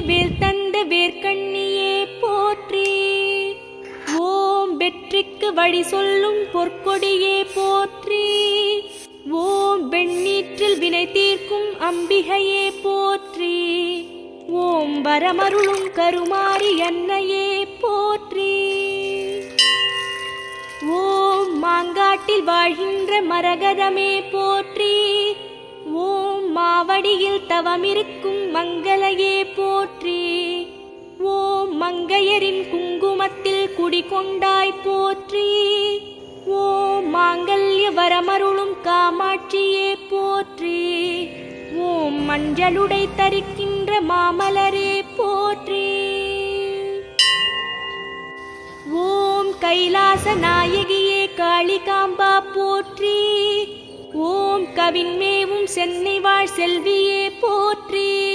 வேல் தந்த வேர்க்கண்ணியே போற்றி. ஓம் வெற்றிக்கு வழி சொல்லும் பொற்கொடியே போற்றி. ஓம் வெண்ணீற்றில் வினை தீர்க்கும் அம்பிகையே போற்றி. ஓம் வரமருளும் கருமாரி அன்னையே போற்றி. ஓம் மாங்காட்டில் வாழ்கின்ற மரகதமே போற்றி. ஓம் மாவடியில் தவமிருக்கும் மங்களையே போற்றி. ஓம் மங்கையரின் குங்குமத்தில் குடிகொண்டாய் போற்றி. ஓம் மாங்கல்ய வரமருளும் காமாட்சியே போற்றி. ஓம் மஞ்சளுடை தரிக்கின்ற மாமலரே போற்றி. ஓம் கைலாச நாயகியே காளிகாம்பா போற்றி. ஓம் கவின்மேவும் சென்னை வாழ் செல்வியே போற்றி.